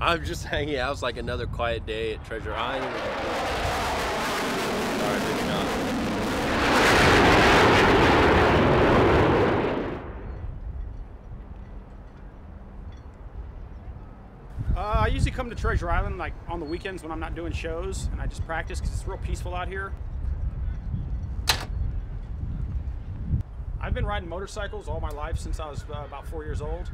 I'm just hanging out. It's like another quiet day at Treasure Island. Alright, good job. I usually come to Treasure Island like on the weekends when I'm not doing shows, and I just practice because it's real peaceful out here. I've been riding motorcycles all my life since I was about 4 years old.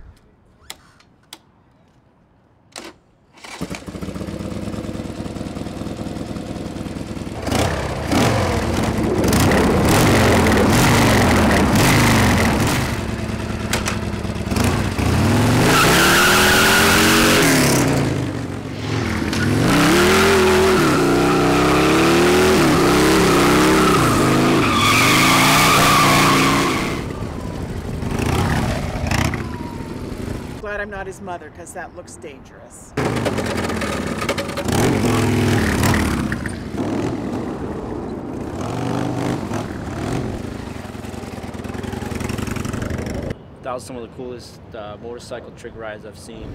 Glad I'm not his mother, because that looks dangerous. That was some of the coolest motorcycle trick rides I've seen.